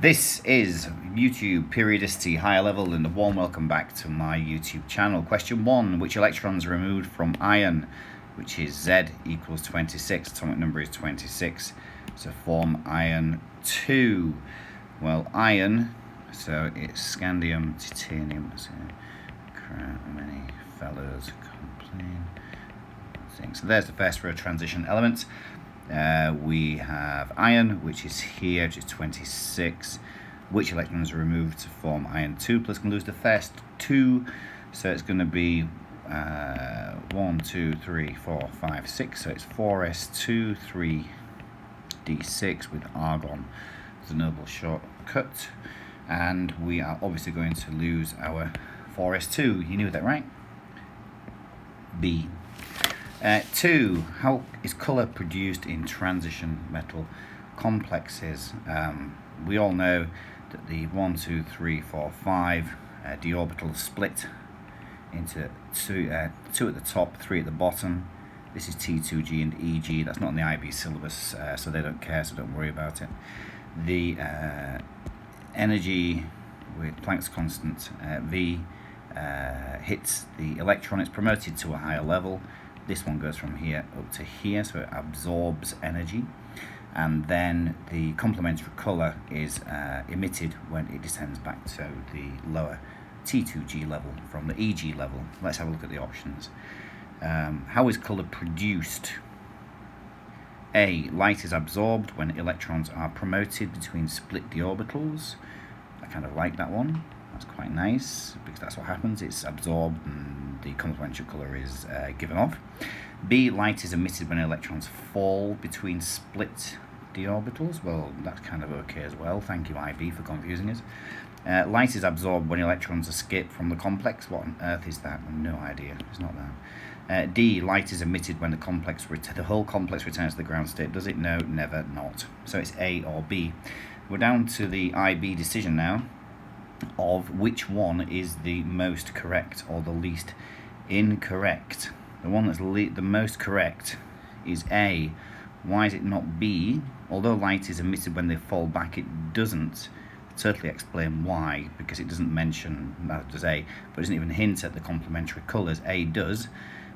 This is YouTube Periodicity Higher Level, and a warm welcome back to my YouTube channel. Question 1. Which electrons are removed from iron, which is Z equals 26, atomic number is 26, so form iron 2. Well, iron, so it's scandium, titanium, so many fellows complain. So there's the first row transition element. We have iron, which is here, which is 26. Which electrons are removed to form iron 2? Plus can lose the first 2, so it's going to be 1, 2, 3, 4, 5, 6. So it's 4s2, 3d6 with argon, the noble shortcut. And we are obviously going to lose our 4s2. You knew that, right? B. 2. How is colour produced in transition metal complexes? We all know that the 1, 2, 3, 4, 5 d orbitals split into two at the top, 3 at the bottom. This is T2G and EG. That's not in the IB syllabus, so they don't care, so don't worry about it. The energy with Planck's constant V hits the electron. It's promoted to a higher level. This one goes from here up to here, so it absorbs energy, and then the complementary colour is emitted when it descends back to the lower T2G level from the EG level. Let's have a look at the options. How is colour produced? A. Light is absorbed when electrons are promoted between split d orbitals. I kind of like that one. That's quite nice, because that's what happens. It's absorbed and the complementary colour is given off. B. Light is emitted when electrons fall between split d orbitals. Well, that's kind of okay as well. Thank you, IB, for confusing us. Light is absorbed when electrons escape from the complex. What on earth is that? No idea. It's not that. D. Light is emitted when the whole complex returns to the ground state. Does it? No, never, not. So it's A or B. We're down to the IB decision now, of which one is the most correct or the least incorrect. The one that's the most correct is A. Why is it not B? Although light is emitted when they fall back, it doesn't totally explain why, because it doesn't mention, that does A, but it doesn't even hint at the complementary colours. A does,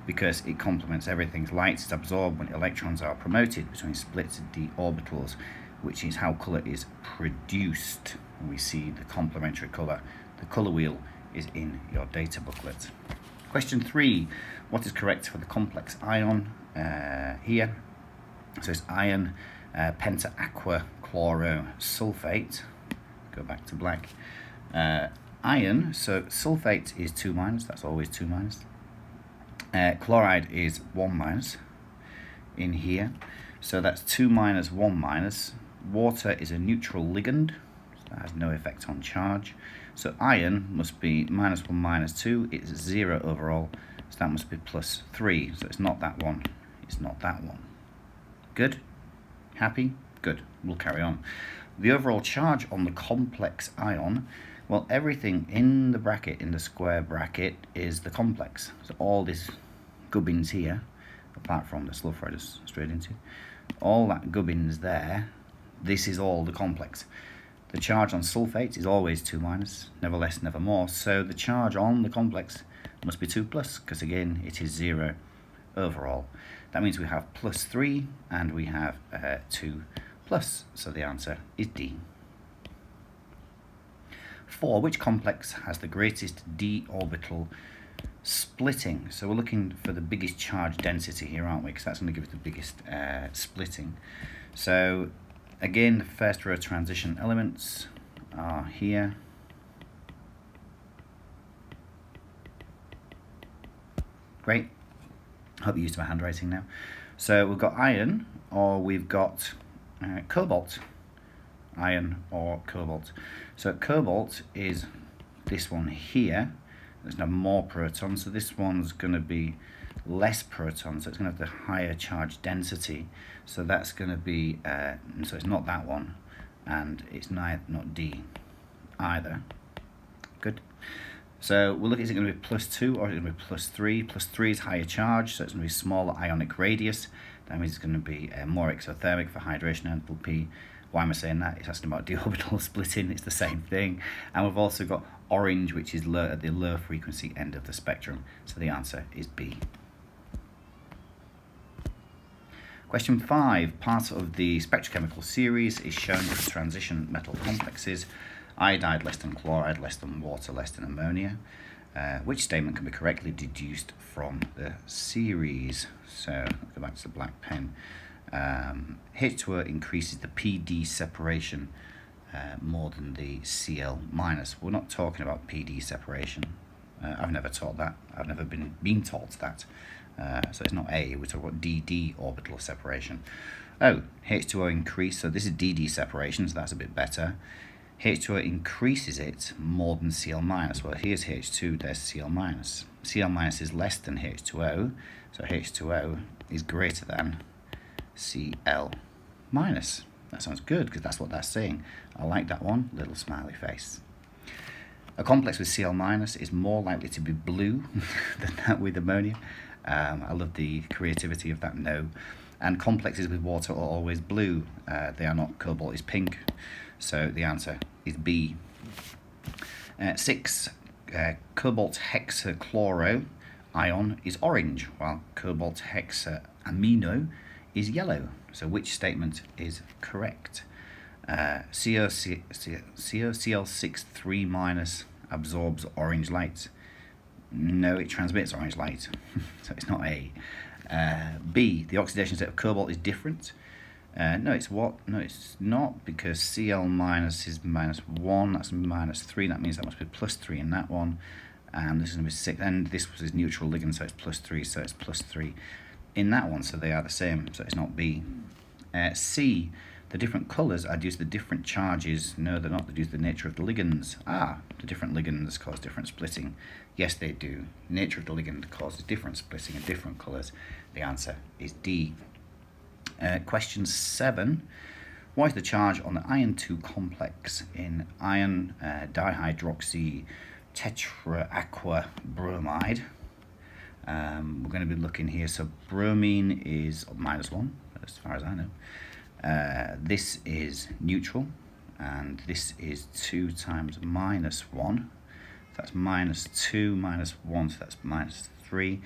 because it complements everything. Light is absorbed when electrons are promoted between split d orbitals, which is how colour is produced. We see the complementary colour. The colour wheel is in your data booklet. Question 3. What is correct for the complex ion here? So it's iron penta-aqua chlorosulfate. Go back to black. Iron, so sulfate is 2-, that's always 2-. Chloride is 1- in here. So that's 2-, 1-. Water is a neutral ligand, so that has no effect on charge. So iron must be -1, -2. It's 0 overall, so that must be +3. So it's not that one. It's not that one. Good? Happy? Good. We'll carry on. The overall charge on the complex ion, well, everything in the bracket, in the square bracket, is the complex. So all this gubbins here, apart from the slough I just straight into, all that gubbins there, this is all the complex. The charge on sulfate is always 2-, never less, never more. So the charge on the complex must be 2+, because again, it is 0 overall. That means we have +3 and we have 2+. So the answer is D. 4. Which complex has the greatest d orbital splitting? So we're looking for the biggest charge density here, aren't we? Because that's going to give us the biggest splitting. So again, the first row transition elements are here. Great. Hope you're used to my handwriting now. So we've got iron, or we've got cobalt. Iron or cobalt. So cobalt is this one here. There's no more protons, so this one's going to be less protons, so it's going to have the higher charge density. So that's going to be, so it's not that one, and it's not D either. Good. So we'll look at, is it going to be +2 or is it going to be +3? +3 is higher charge, so it's going to be smaller ionic radius. That means it's going to be more exothermic for hydration enthalpy. Why am I saying that? It's asking about d orbital splitting. It's the same thing. And we've also got orange, which is low, at the low frequency end of the spectrum. So the answer is B. Question 5. Part of the spectrochemical series is shown for transition metal complexes. Iodide less than chloride, less than water, less than ammonia. Which statement can be correctly deduced from the series? So let's go back to the black pen. H2O increases the PD separation more than the Cl minus. We're not talking about PD separation. I've never taught that. I've never been taught that. So it's not A, we're talking about DD orbital separation. Oh, H2O increase, so this is DD separation, so that's a bit better. H2O increases it more than Cl minus. Well, here's H2, there's Cl minus. Cl minus is less than H2O, so H2O is greater than Cl minus. That sounds good, because that's what that's saying. I like that one, little smiley face. A complex with Cl minus is more likely to be blue than that with ammonia. I love the creativity of that no. And complexes with water are always blue. They are not. Cobalt is pink. So the answer is B. 6. Cobalt hexachloro ion is orange, while cobalt hexaamino is yellow. So which statement is correct? COCl6 3- absorbs orange light. No, it transmits orange light, so it's not A. B, the oxidation state of cobalt is different. No, it's what? No, it's not, because Cl minus is -1, that's -3, that means that must be +3 in that one. And this is going to be 6, and this was his neutral ligand, so it's +3, so it's +3 in that one, so they are the same, so it's not B. C, the different colours are due to the different charges. No, they're not. They're due to the nature of the ligands. The different ligands cause different splitting. Yes, they do. The nature of the ligand causes different splitting in different colours. The answer is D. Question 7. What is the charge on the iron 2 complex in iron dihydroxy tetraaqua bromide? We're going to be looking here. So bromine is -1, as far as I know. This is neutral, and this is 2 times -1. So that's -2 -1, so that's -3.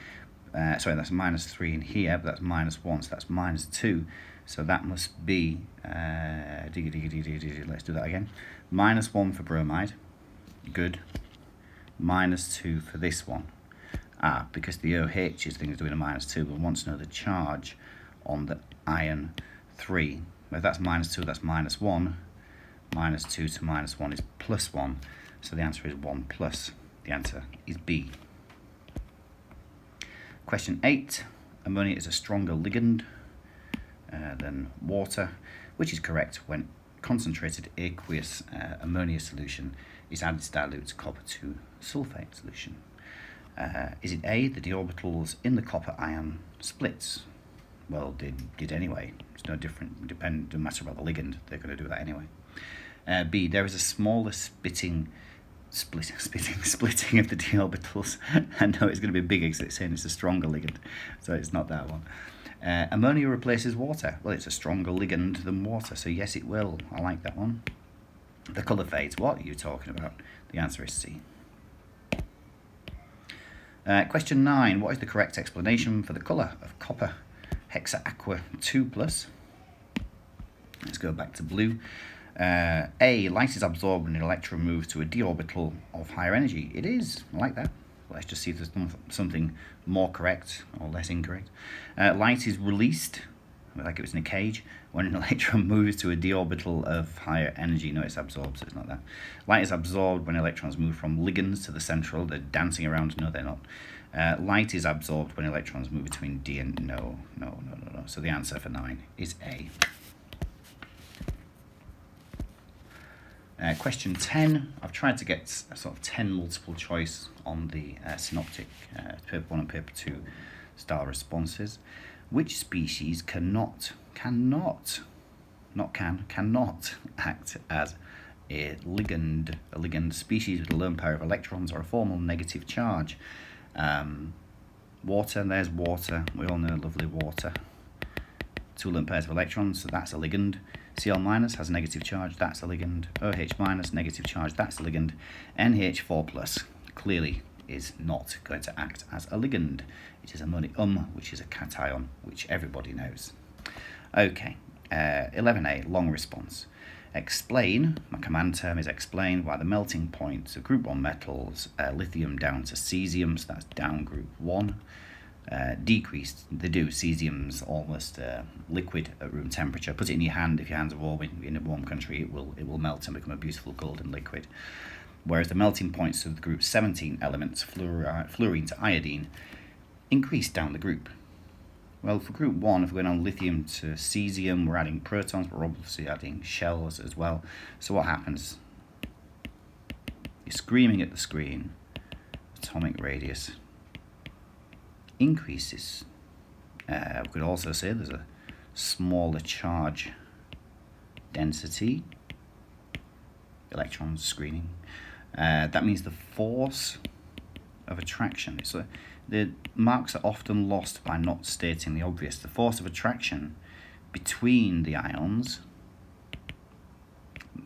Sorry, that's -3 in here, but that's -1, so that's -2. So that must be, let's do that again. -1 for bromide, good. -2 for this one. Because the OH is doing a -2, we want to know the charge on the iron 3. If that's -2, that's -1. -2 to -1 is +1. So the answer is 1 plus. The answer is B. Question 8. Ammonia is a stronger ligand than water, which is correct when concentrated aqueous ammonia solution is added to dilute copper 2 sulfate solution. Is it A, the d orbitals in the copper ion splits? Well, did anyway. It's no different. Doesn't matter about the ligand. They're going to do that anyway. B, there is a smaller splitting of the d orbitals. And no, it's going to be bigger because it's saying it's a stronger ligand, so it's not that one. Ammonia replaces water. Well, it's a stronger ligand than water, so yes, it will. I like that one. The colour fades. What are you talking about? The answer is C. Question 9. What is the correct explanation for the colour of copper hexaaqua 2+? Let's go back to blue. A, light is absorbed when an electron moves to a d orbital of higher energy. It is. I like that. Let's just see if there's something more correct or less incorrect. Light is released, like it was in a cage, when an electron moves to a d orbital of higher energy. No, it's absorbed, so it's not that. Light is absorbed when electrons move from ligands to the central. They're dancing around. No, they're not. Light is absorbed when electrons move between D and no. So the answer for 9 is A. Question 10. I've tried to get a sort of 10 multiple choice on the synoptic paper 1 and paper 2 style responses. Which species cannot act as a ligand species with a lone pair of electrons or a formal negative charge? Water, there's water. We all know lovely water. 2 lone pairs of electrons, so that's a ligand. Cl minus has a negative charge, that's a ligand. OH minus, negative charge, that's a ligand. NH4 plus clearly is not going to act as a ligand. It is ammonium, which is a cation, which everybody knows. Okay, 11a, long response. Explain, my command term is explain why the melting points of group 1 metals, lithium down to cesium, so that's down group 1, decreased. They do. Cesium's almost liquid at room temperature. Put it in your hand. If your hands are warm in a warm country, it will melt and become a beautiful golden liquid. Whereas the melting points of the group 17 elements, fluorine to iodine, increase down the group. Well, for group 1, if we're going on lithium to cesium, we're adding protons, but we're obviously adding shells as well. So what happens? You're screaming at the screen. Atomic radius increases. We could also say there's a smaller charge density. Electrons screening. That means the force of attraction. The marks are often lost by not stating the obvious. The force of attraction between the ions.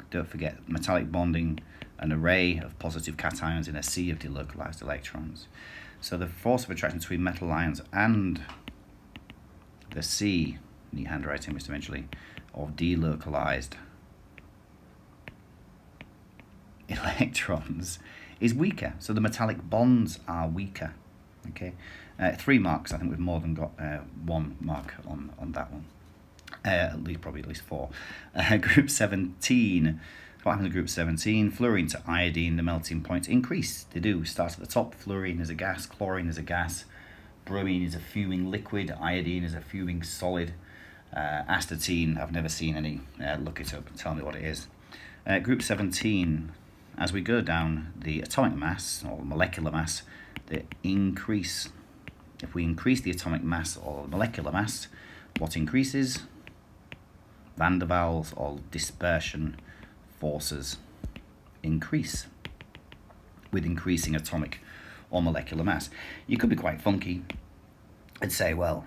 Don't forget metallic bonding, an array of positive cations in a sea of delocalized electrons. So the force of attraction between metal ions and the sea, neat handwriting, Mr. Minchley, of delocalized electrons is weaker. So the metallic bonds are weaker. Okay, 3 marks. I think we've more than got 1 mark on that one. Probably at least 4. Group 17. What happens in group 17? Fluorine to iodine, the melting points increase. They do. Start at the top. Fluorine is a gas, chlorine is a gas, bromine is a fuming liquid, iodine is a fuming solid. Astatine, I've never seen any. Look it up and tell me what it is. Group 17, as we go down the atomic mass or molecular mass, they increase. If we increase the atomic mass or molecular mass, what increases? Van der Waals or dispersion forces increase with increasing atomic or molecular mass. You could be quite funky and say, well,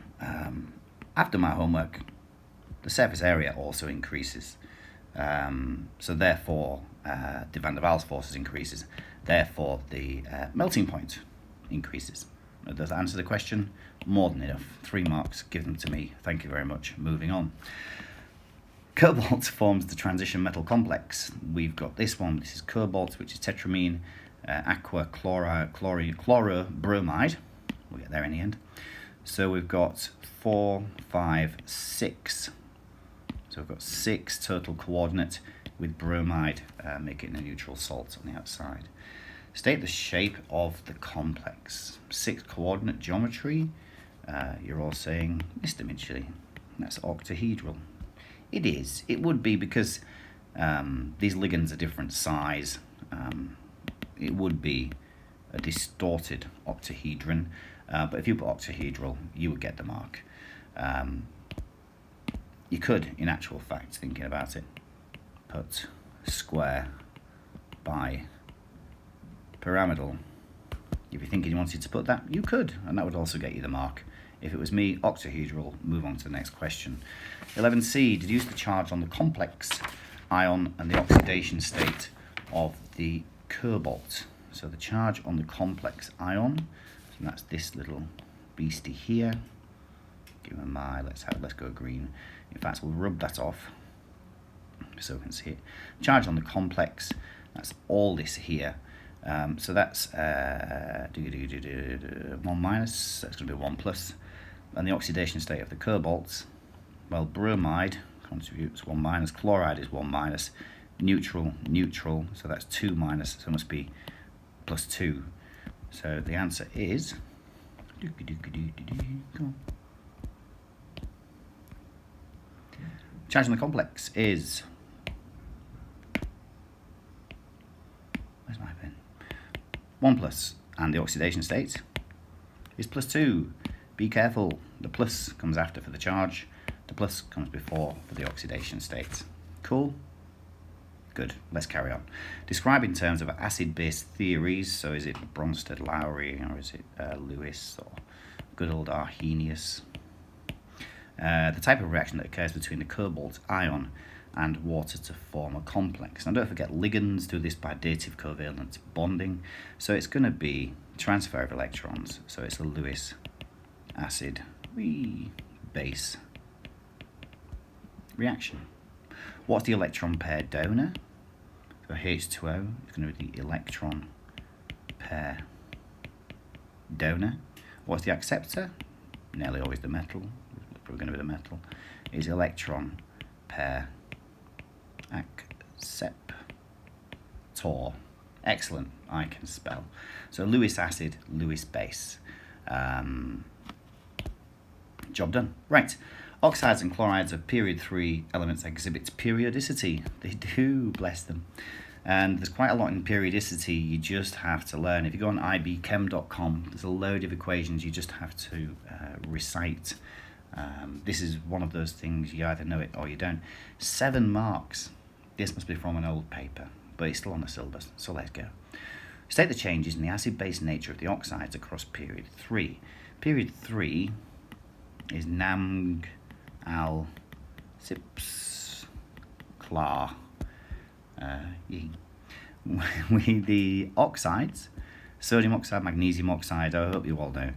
after my homework, the surface area also increases. So therefore, the Van der Waals forces increases. Therefore, the melting point increases. Does that answer the question? More than enough. 3 marks. Give them to me. Thank you very much. Moving on. Cobalt forms the transition metal complex. We've got this one. This is cobalt, which is tetramine, aqua, chloro, bromide. We'll get there in the end. So we've got 4, 5, 6. So we've got 6 total coordinate with bromide, making a neutral salt on the outside. State the shape of the complex. 6 coordinate geometry. You're all saying, Mr. Minchley, that's octahedral. It is. It would be because these ligands are different size. It would be a distorted octahedron. But if you put octahedral, you would get the mark. You could, in actual fact, thinking about it, put square by pyramidal. If you're thinking you wanted to put that, you could, and that would also get you the mark. If it was me, octahedral, move on to the next question. 11c, deduce the charge on the complex ion and the oxidation state of the cobalt. So the charge on the complex ion, so that's this little beastie here. Give him my, let's go green. In fact, we'll rub that off so we can see it. Charge on the complex, that's all this here. So that's 1 minus, that's going to be 1 plus. And the oxidation state of the cobalt, well, bromide contributes 1 minus, chloride is 1 minus, neutral, so that's 2 minus, so it must be plus 2. So the answer is, charge on the complex is, where's my pen? 1 plus, and the oxidation state is plus 2. Be careful, the plus comes after for the charge, the plus comes before for the oxidation state. Cool? Good, let's carry on. Describe in terms of acid-base theories, so is it Bronsted-Lowry, or is it Lewis, or good old Arrhenius? The type of reaction that occurs between the cobalt ion and water to form a complex. Now don't forget, ligands do this by dative covalent bonding, so it's going to be transfer of electrons, so it's a Lewis acid base reaction. What's the electron pair donor? So H2O is going to be the electron pair donor. What's the acceptor? Nearly always the metal, probably going to be the metal, is electron pair acceptor. Excellent, I can spell. So Lewis acid, Lewis base. Job done. Right, oxides and chlorides of period 3 elements exhibit periodicity. They do, bless them. And there's quite a lot in periodicity you just have to learn. If you go on ibchem.com, there's a load of equations you just have to recite. This is one of those things, you either know it or you don't. 7 marks. This must be from an old paper, but it's still on the syllabus, so let's go. State the changes in the acid-base nature of the oxides across period 3. Period 3 is Namg, Al, Sips, Klar. The oxides, sodium oxide, magnesium oxide, I hope you all know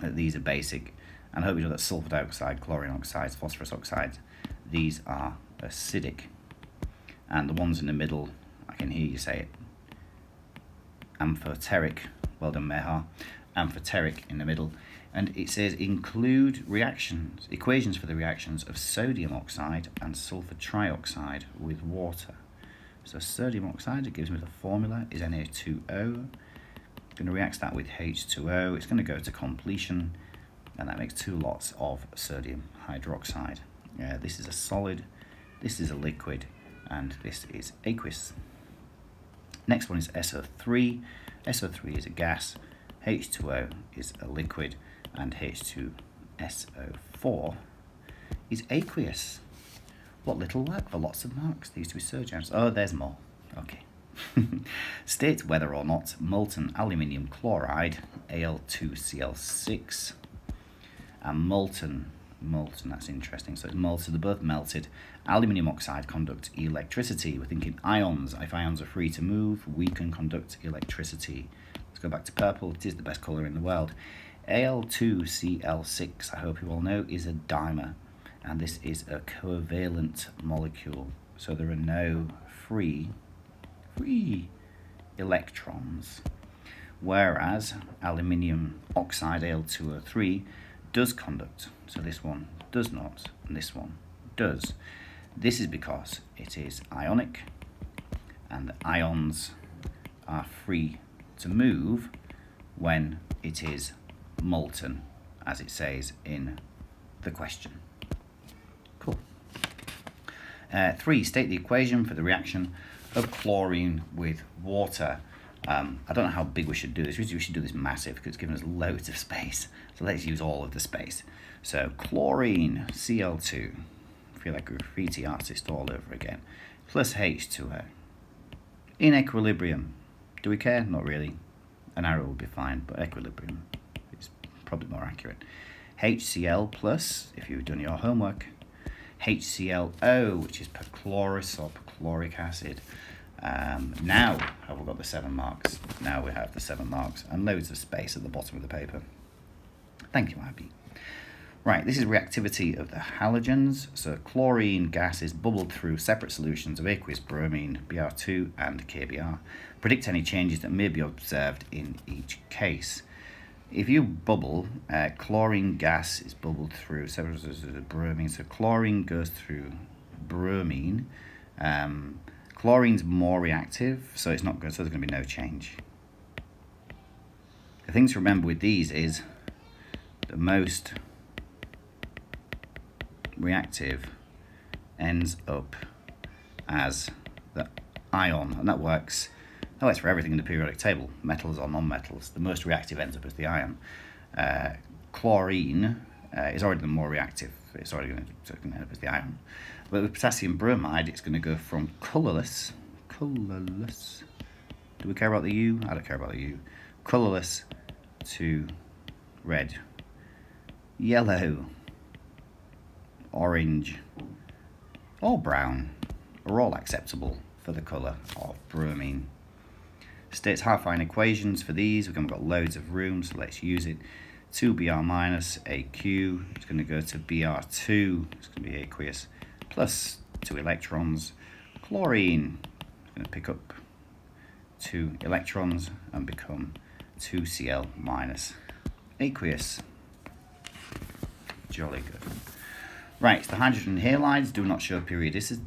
that these are basic, and I hope you know that sulfur dioxide, chlorine oxides, phosphorus oxides, these are acidic. And the ones in the middle, I can hear you say it, amphoteric, well done Mehar, amphoteric in the middle. And it says include reactions, equations for the reactions of sodium oxide and sulfur trioxide with water. So sodium oxide, it gives me the formula, is Na2O. Going to react that with H2O. It's going to go to completion, and that makes 2 lots of sodium hydroxide. This is a solid, this is a liquid, and this is aqueous. Next one is SO3. SO3 is a gas, H2O is a liquid, and H2SO4 is aqueous. What little work for lots of marks. These two surgeons. Oh, there's more. Okay. State whether or not molten aluminium chloride, Al2Cl6, and molten, that's interesting. So it's molten, they're both melted. Aluminium oxide conduct electricity. We're thinking ions. If ions are free to move, we can conduct electricity. Let's go back to purple. It is the best colour in the world. Al2Cl6, I hope you all know, is a dimer, and this is a covalent molecule, so there are no free electrons, whereas aluminium oxide, Al2O3, does conduct, so this one does not, and this one does. This is because it is ionic, and the ions are free to move when it is molten, as it says in the question. Cool. 3. State the equation for the reaction of chlorine with water. I don't know how big we should do this. We should do this massive because it's given us loads of space. So let's use all of the space. So chlorine, Cl2, I feel like a graffiti artist all over again, plus H2O. In equilibrium. Do we care? Not really. An arrow will be fine, but equilibrium is probably more accurate. HCl plus, if you've done your homework, HClO, which is perchlorous or perchloric acid. Now have we got the 7 marks? Now we have the 7 marks and loads of space at the bottom of the paper. Thank you, Abby. Right, this is reactivity of the halogens. So chlorine gas is bubbled through separate solutions of aqueous bromine, Br2 and KBr. Predict any changes that may be observed in each case. If you bubble, chlorine gas is bubbled through several solutions of bromine. So chlorine goes through bromine. Chlorine's more reactive, so it's not good, so there's going to be no change. The thing to remember with these is the most reactive ends up as the ion, and that works for everything in the periodic table, metals or non-metals. The most reactive ends up as the ion. Chlorine is already the more reactive, it's already going to end up as the ion. But with potassium bromide, it's going to go from colourless, do we care about the U? I don't care about the U. Colourless to red, yellow, orange, or brown are all acceptable for the colour of bromine. States half-line equations for these. We've got loads of room, so let's use it. 2Br minus AQ is going to go to Br2, it's going to be aqueous, plus 2 electrons. Chlorine is going to pick up 2 electrons and become 2Cl minus aqueous. Jolly good. Right, the hydrogen halides do not show periodicity.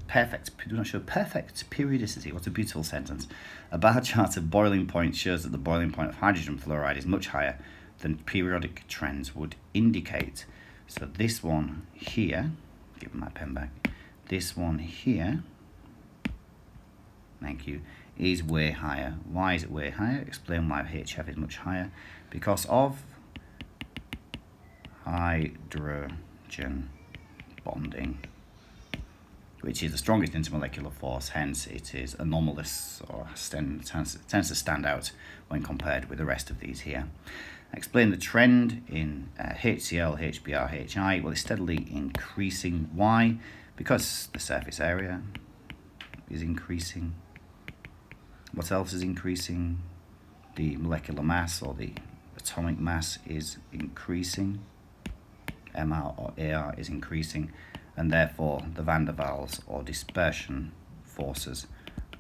Do not show perfect periodicity. What a beautiful sentence. A bar chart of boiling point shows that the boiling point of hydrogen fluoride is much higher than periodic trends would indicate. So this one here, give my pen back. This one here, thank you, is way higher. Why is it way higher? Explain why HF is much higher. Because of hydrogen bonding, which is the strongest intermolecular force, hence it is anomalous or tends to stand out when compared with the rest of these here. Explain the trend in HCl, HBr, HI. Well, it's steadily increasing. Why? Because the surface area is increasing. What else is increasing? The molecular mass or the atomic mass is increasing. MR or AR is increasing, and therefore the van der Waals or dispersion forces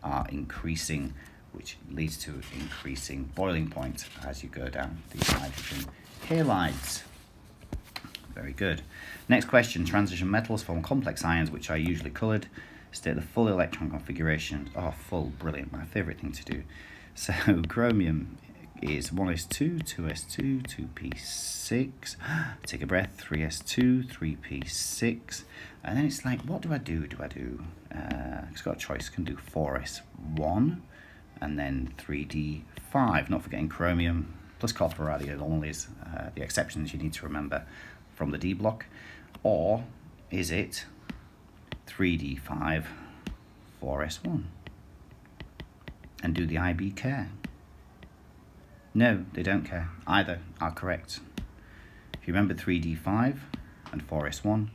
are increasing, which leads to increasing boiling point as you go down these hydrogen halides. Very good. Next question. Transition metals form complex ions which are usually coloured. State the full electron configuration. Oh, full, brilliant, my favourite thing to do. So chromium is 1s2, 2s2, 2p6, take a breath, 3s2, 3p6, and then it's like, what do I do? It's got a choice, can do 4s1, and then 3d5, not forgetting chromium, plus copper are the anomalies, the exceptions you need to remember from the D block, or is it 3d5, 4s1, and do the IB care? No, they don't care. Either are correct. If you remember 3d5 and 4s1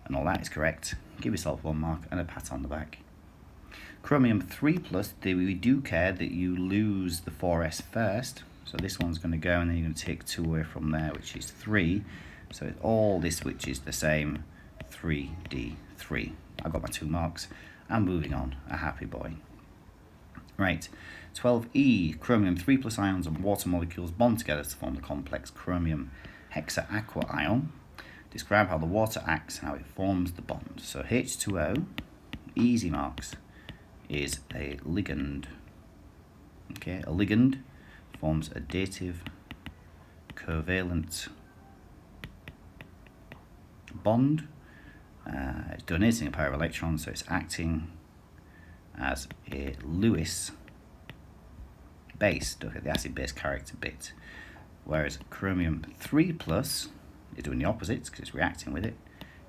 and all that is correct, give yourself 1 mark and a pat on the back. Chromium 3+, we do care that you lose the 4s first. So this one's going to go and then you're going to take 2 away from there, which is 3. So all this which is the same, 3d3. I got my 2 marks. I'm moving on. A happy boy. Right, 12E, chromium 3+ ions and water molecules bond together to form the complex chromium hexaaqua ion. Describe how the water acts and how it forms the bond. So H2O, easy marks, is a ligand. Okay, a ligand forms a dative covalent bond. It's donating a pair of electrons, so it's acting as a Lewis base. Look at the acid base character bit. Whereas chromium 3+ is doing the opposite because it's reacting with it,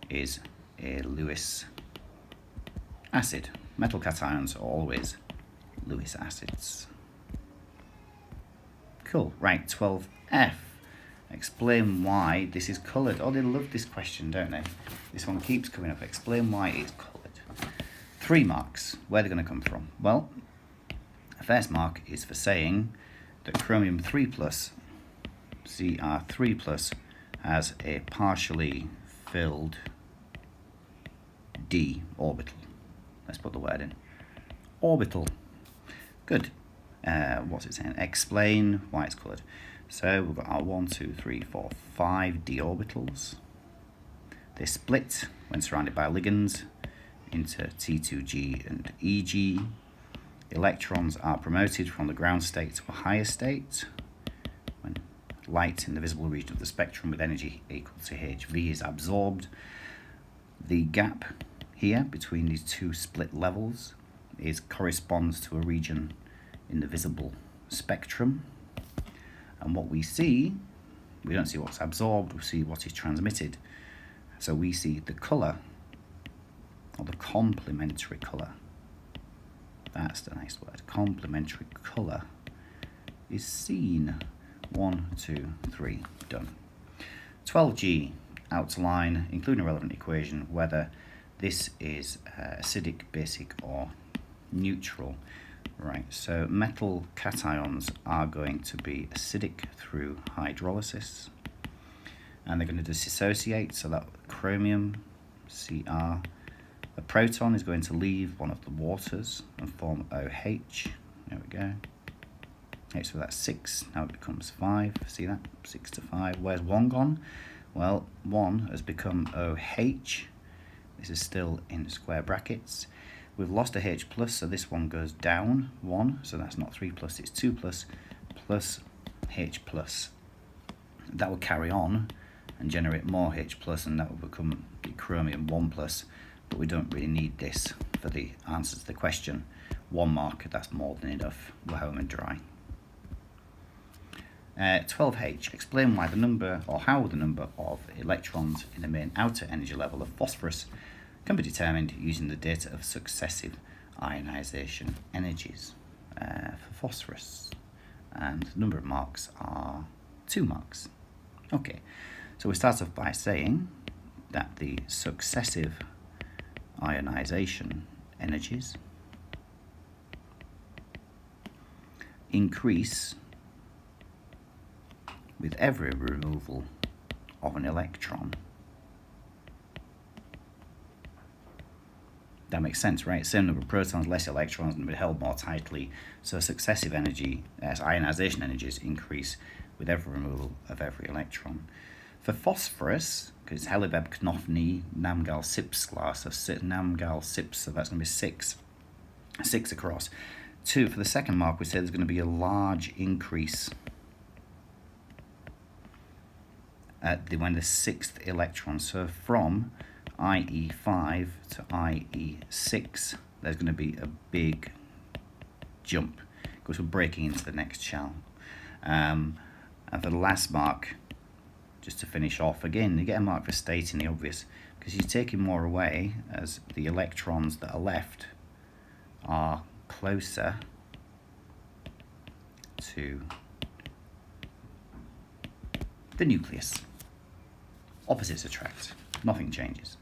is a Lewis acid. Metal cations are always Lewis acids. Cool. Right, 12F. Explain why this is coloured. Oh, they love this question, don't they? This one keeps coming up. Explain why it's coloured. 3 marks. Where are they going to come from? Well, the first mark is for saying that chromium 3+, Cr3+, has a partially filled d orbital. Let's put the word in. Orbital. Good. What's it saying? Explain why it's coloured. So we've got our 1, 2, 3, 4, 5 d orbitals. They split when surrounded by ligands into T2G and EG. Electrons are promoted from the ground state to a higher state when light in the visible region of the spectrum with energy equal to hV is absorbed. The gap here between these two split levels corresponds to a region in the visible spectrum. And what we see, we don't see what's absorbed, we see what is transmitted. So we see the colour, or the complementary colour. That's the nice word. Complementary colour is seen. 1, 2, 3, done. 12G, outline, including a relevant equation, whether This is acidic, basic, or neutral. Right, so metal cations are going to be acidic through hydrolysis, and they're going to dissociate, so that chromium, Cr. A proton is going to leave one of the waters and form OH. There we go. Okay, so that's 6, now it becomes 5, see that? 6 to 5. Where's 1 gone? Well, 1 has become OH. This is still in square brackets. We've lost a H plus, so this one goes down 1, so that's not 3 plus, it's 2 plus, plus H plus. That will carry on and generate more H plus, and that will become the chromium 1 plus, but we don't really need this for the answer to the question. 1 mark, that's more than enough. We're home and dry. 12H, explain why the number, or how the number of electrons in the main outer energy level of phosphorus can be determined using the data of successive ionization energies for phosphorus. And the number of marks are 2 marks. Okay, so we start off by saying that the successive ionization energies increase with every removal of an electron. That makes sense, right? Same number of protons, less electrons, and be held more tightly. So successive energy, ionization energies increase with every removal of every electron. For phosphorus, because Helibeb, Knofny, Namgal, Sipslar, so Namgal, Sips, so that's going to be 6 across. 2, for the second mark, we said there's going to be a large increase at when the 6th electron, so from IE5 to IE6, there's going to be a big jump because we're breaking into the next shell. And for the last mark, just to finish off, again, you get a mark for stating the obvious, because you're taking more away as the electrons that are left are closer to the nucleus. Opposites attract, nothing changes.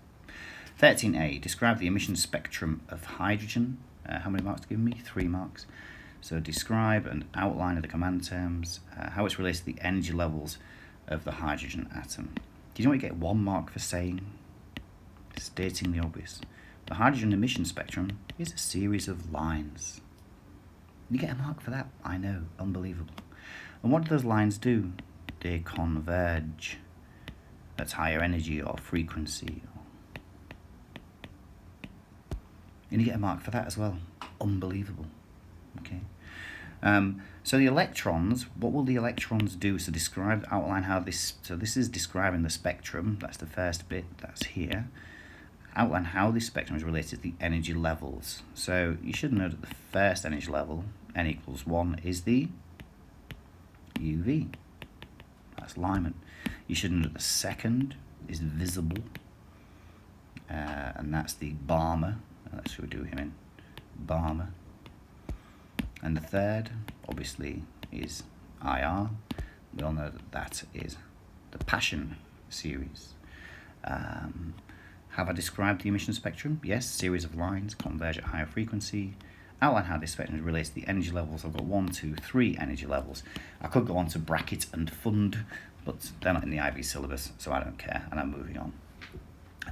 13A, describe the emission spectrum of hydrogen. How many marks to give me? 3 marks. So describe and outline of the command terms, how it's related to the energy levels of the hydrogen atom. Do you know what you get 1 mark for saying? Stating the obvious. The hydrogen emission spectrum is a series of lines. You get a mark for that? I know, unbelievable. And what do those lines do? They converge at higher energy or frequency. And you get a mark for that as well. Unbelievable. Okay. So the electrons, what will the electrons do? So describe, outline how this, so this is describing the spectrum. That's the first bit, that's here. Outline how this spectrum is related to the energy levels. So you should know that the first energy level, n equals 1, is the UV. That's Lyman. You should know that the second is visible, and that's the Balmer. That's who we do him in, Balmer. And the third, obviously, is IR. We all know that that is the Passion series. Have I described the emission spectrum? Yes, series of lines converge at higher frequency. Outline how this spectrum relates to the energy levels. I've got 1, 2, 3 energy levels. I could go on to bracket and fund, but they're not in the IB syllabus, so I don't care, and I'm moving on.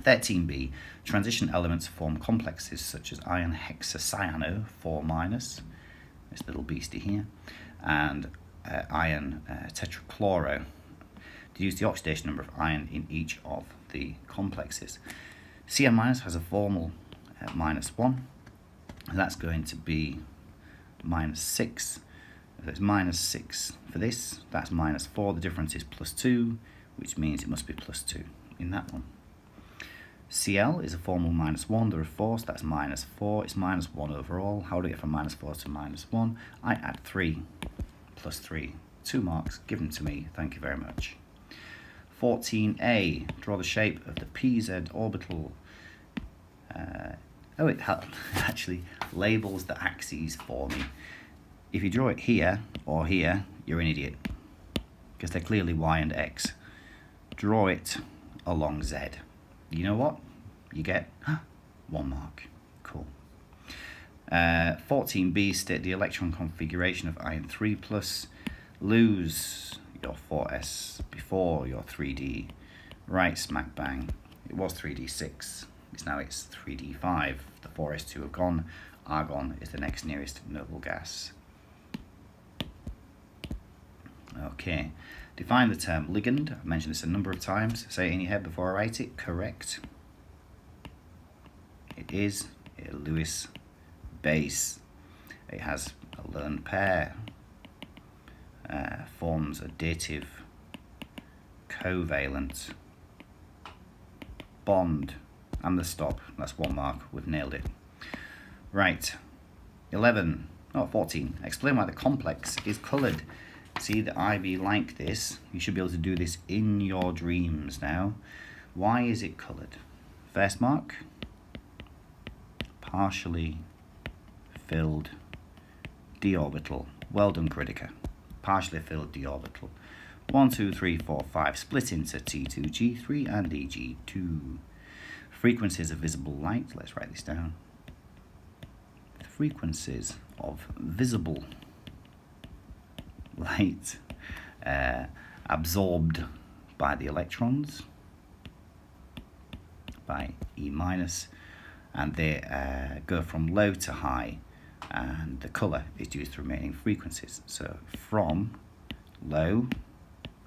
13B, transition elements form complexes such as iron hexacyano 4-, this little beastie here, and iron tetrachloro, to use the oxidation number of iron in each of the complexes. Cn- has a formal -1, and that's going to be -6. If it's -6 for this, that's -4. The difference is +2, which means it must be +2 in that one. Cl is a formal -1, there are 4, so that's -4. It's -1 overall. How do I get from -4 to -1? I add 3 plus 3. 2 marks given to me. Thank you very much. 14A, draw the shape of the PZ orbital. It actually labels the axes for me. If you draw it here or here, you're an idiot, because they're clearly Y and X. Draw it along Z. You know what? You get 1 mark. Cool. 14b, state the electron configuration of iron 3 plus. Lose your 4s before your 3d. Right smack bang. It was 3d6. It's 3d5. The 4s2 have gone. Argon is the next nearest noble gas. Okay. Define the term ligand. I've mentioned this a number of times. Say it in your head before I write it. Correct. It is a Lewis base. It has a lone pair. Forms a dative covalent bond. And the stop. That's 1 mark. We've nailed it. Right. 14. Explain why the complex is coloured. See the IB like this. You should be able to do this in your dreams now. Why is it coloured? First mark. Partially filled d orbital. Well done, Critica. Partially filled d orbital. 1, 2, 3, 4, 5. Split into T2, G3 and EG2. Frequencies of visible light. Let's write this down. Frequencies of visible light absorbed by the electrons by E minus, and they go from low to high, and the colour is due to the remaining frequencies. So from low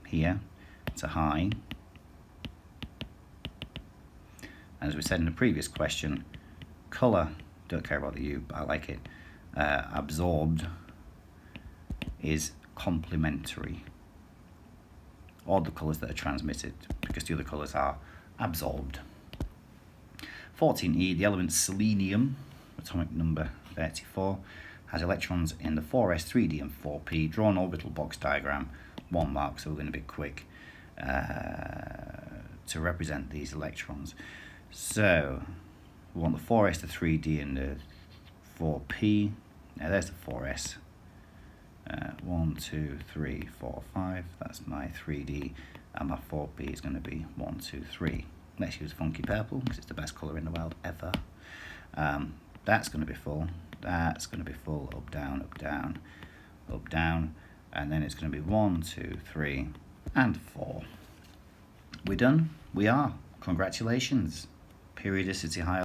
here to high, and as we said in the previous question, colour, don't care about the U, but I like it, absorbed is complementary, or the colours that are transmitted, because the other colours are absorbed. 14e, the element selenium, atomic number 34, has electrons in the 4s, 3d and 4p. Draw an orbital box diagram, 1 mark, so we're going to be quick to represent these electrons. So we want the 4s, the 3d and the 4p. Now there's the 4s. 1, 2, 3, 4, 5. That's my 3d, and my 4p is going to be 1, 2, 3. Let's use funky purple because it's the best colour in the world ever. That's going to be full. That's going to be full. Up, down, up, down, up, down, and then it's going to be 1, 2, 3, and 4. We're done. We are. Congratulations. Periodicity high.